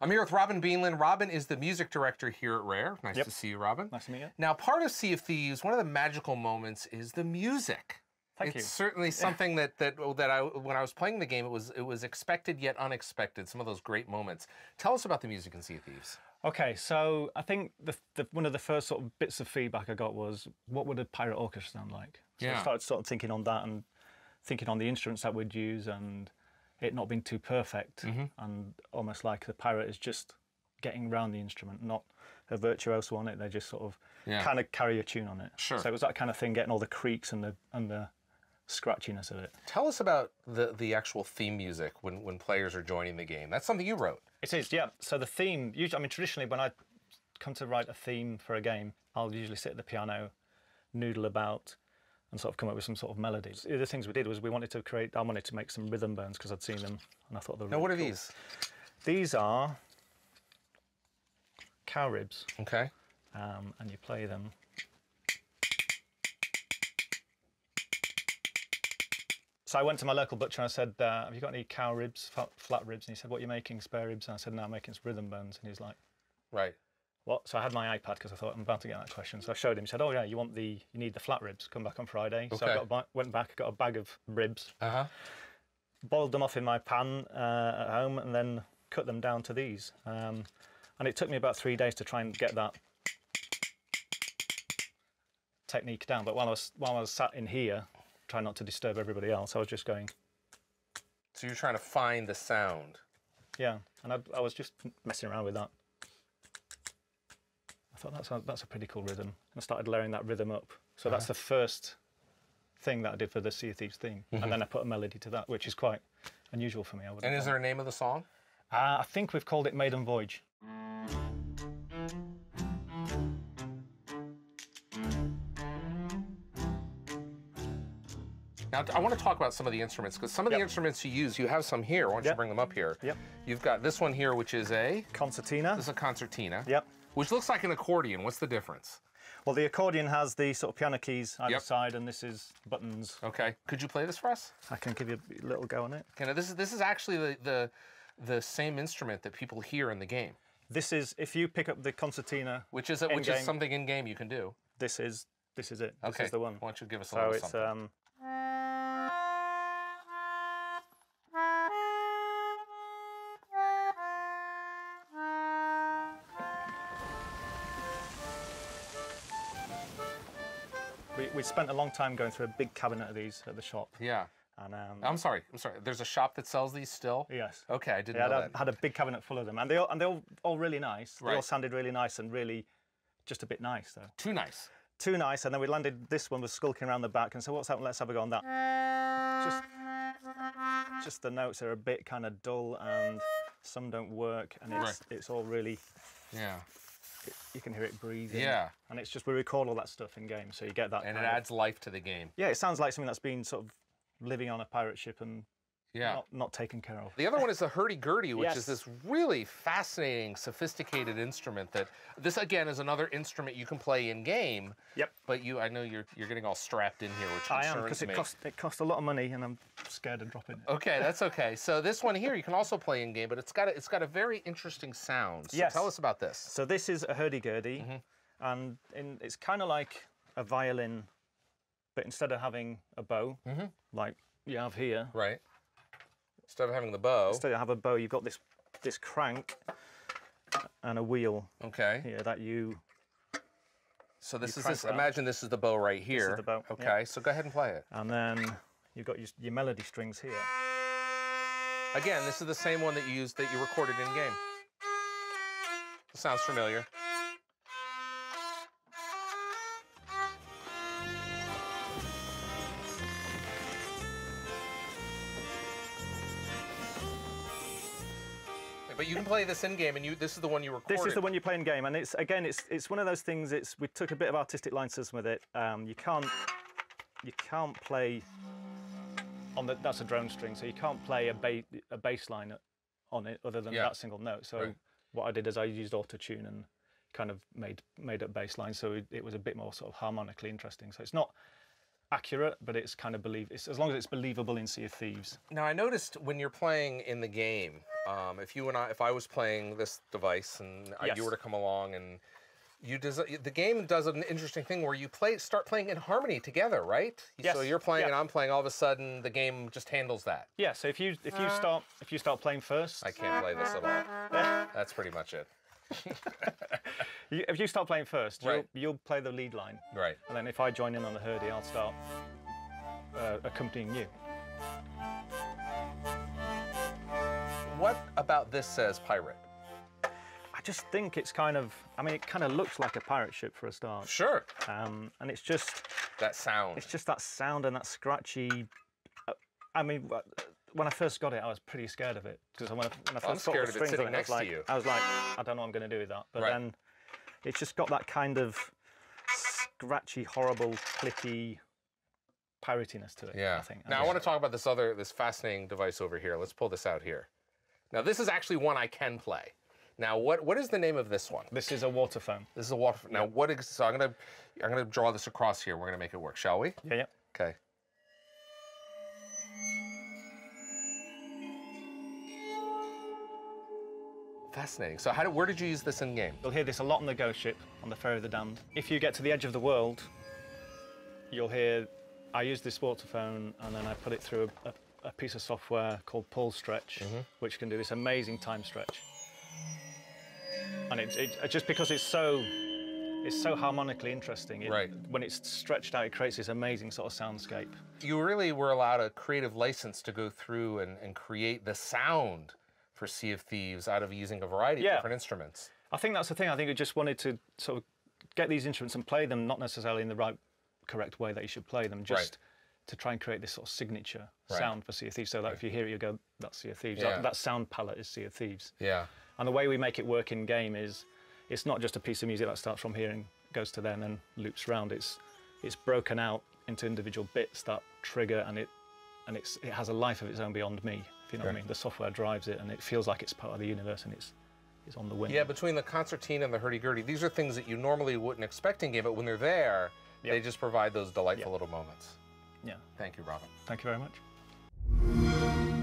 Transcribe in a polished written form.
I'm here with Robin Beanland. Robin is the music director here at Rare. Nice to see you, Robin. Nice to meet you. Now, part of Sea of Thieves, one of the magical moments is the music. Thank you. It's certainly something that when I was playing the game, it was expected yet unexpected. Some of those great moments. Tell us about the music in Sea of Thieves. Okay, so I think one of the first sort of bits of feedback I got was, what would a pirate orchestra sound like? So I started sort of thinking on that and thinking on the instruments that we'd use and it not being too perfect and almost like the pirate is just getting around the instrument, not a virtuoso on it. They just sort of kind of carry a tune on it. Sure. So it was that kind of thing, getting all the creaks and the scratchiness of it. Tell us about the actual theme music when players are joining the game. That's something you wrote. It is, yeah. So the theme, usually, I mean, traditionally when I come to write a theme for a game, I'll usually sit at the piano, noodle about, and sort of come up with some sort of melodies. The other things we did was I wanted to make some rhythm burns because I'd seen them and I thought they were Now, what are cool. these? These are cow ribs. Okay. And you play them. So I went to my local butcher and I said, have you got any cow ribs, flat ribs? And he said, what are you making, spare ribs? And I said, no, I'm making some rhythm burns. And he's like, right. What? So I had my iPad because I thought I'm about to get that question. So I showed him. He said, "Oh yeah, you need the flat ribs. Come back on Friday." Okay. So I went back, got a bag of ribs, boiled them off in my pan at home, and then cut them down to these. And it took me about 3 days to try and get that technique down. But while I was sat in here, trying not to disturb everybody else, I was just going. So you're trying to find the sound. Yeah, and I was just messing around with that. I thought that's a pretty cool rhythm. And I started layering that rhythm up. So that's the first thing that I did for the Sea of Thieves theme. And then I put a melody to that, which is quite unusual for me. And is there a name of the song? I think we've called it Maiden Voyage. Now, I want to talk about some of the instruments, because some of the instruments you use, you have some here. Why don't you bring them up here? Yep. You've got this one here, which is a... Concertina. This is a concertina. Yep. Which looks like an accordion. What's the difference? Well, the accordion has the sort of piano keys either side, and this is buttons. Okay. Could you play this for us? I can give you a little go on it. Okay, now this is actually the same instrument that people hear in the game. This is, if you pick up the concertina, which is something in game you can do. This is it. Okay. This is the one. Why don't you give us a little something? So it's We spent a long time going through a big cabinet of these at the shop. Yeah. And I'm sorry. There's a shop that sells these still? Yes. Okay, I didn't know that. I had a big cabinet full of them, and they're all really nice. Right. They all sounded really nice and really just a bit nice, though. Too nice. Too nice, and then we landed. This one was skulking around the back, and so what's happened? Let's have a go on that. Just the notes are a bit kind of dull, and some don't work, and it's all really. Yeah. You can hear it breathing. Yeah. And it's just, we record all that stuff in game, so you get that. And it adds life to the game. Yeah, it sounds like something that's been sort of living on a pirate ship and not taken care of. The other one is the hurdy-gurdy, which is this really fascinating, sophisticated instrument that, this again is another instrument you can play in game. Yep. But I know you're getting all strapped in here, which concerns me. I am, because it costs a lot of money and I'm scared of dropping it. Okay, that's okay. So this one here you can also play in game, but it's got a very interesting sound. So tell us about this. So this is a hurdy-gurdy, and it's kind of like a violin, but instead of having a bow, like you have here. Right. Instead of having the bow. Instead of have a bow, you've got this crank and a wheel. Okay. Here that you. So this is imagine this is the bow right here. This is the bow. Okay. So go ahead and play it. And then you've got your melody strings here. Again, this is the same one that you recorded in game. Sounds familiar. But you can play this in game, and this is the one you recorded. This is the one you play in game, and it's one of those things. We took a bit of artistic license with it. You can't play on that's a drone string, so you can't play a bass line on it other than that single note. So what I did is I used auto-tune and kind of made up bass line, so it was a bit more sort of harmonically interesting. So it's not accurate, but it's kind of as long as it's believable in Sea of Thieves. Now I noticed when you're playing in the game if I was playing this device and you were to come along and the game does an interesting thing where you start playing in harmony together, right? Yes. So you're playing and I'm playing. All of a sudden, the game just handles that. Yeah. So if you start playing first, I can't play this at all. That's pretty much it. If you start playing first, right. you'll play the lead line. Right. And then if I join in on the hurdy, I'll start accompanying you. What about this says pirate? I just think it's kind of, I mean, it kind of looks like a pirate ship for a start. Sure. And it's just... that sound. It's just that sound and that scratchy... I mean, when I first got it, I was pretty scared of it. Because when I first got the strings on it, I was like, I don't know what I'm going to do with that. But then it's just got that kind of scratchy, horrible, clicky piratiness to it, yeah. I think. Now, I want to talk about this fascinating device over here. Let's pull this out here. Now, this is actually one I can play. Now, what is the name of this one? This is a water phone. This is a water phone. Now, so I'm gonna draw this across here. We're gonna make it work, shall we? Yeah, yeah. Okay. Fascinating. So where did you use this in game? You'll hear this a lot on the ghost ship, on the Ferry of the Damned. If you get to the edge of the world, you'll hear, I use this water phone and then I put it through a piece of software called Pull Stretch, which can do this amazing time stretch. And it just because it's so harmonically interesting, when it's stretched out, it creates this amazing sort of soundscape. You really were allowed a creative license to go through and create the sound for Sea of Thieves out of using a variety of different instruments. I think that's the thing. I think we just wanted to sort of get these instruments and play them, not necessarily in the correct way that you should play them, just to try and create this sort of signature sound for Sea of Thieves, so that if you hear it, you go, that's Sea of Thieves. Yeah. That sound palette is Sea of Thieves. Yeah. And the way we make it work in game is, it's not just a piece of music that starts from here and goes to there and then loops around. It's broken out into individual bits that trigger, and it has a life of its own beyond me, if you know what I mean. The software drives it, and it feels like it's part of the universe, and it's on the wing. Yeah, between the concertina and the hurdy-gurdy, these are things that you normally wouldn't expect in game, but when they're there, they just provide those delightful little moments. Yeah. Thank you, Robin. Thank you very much.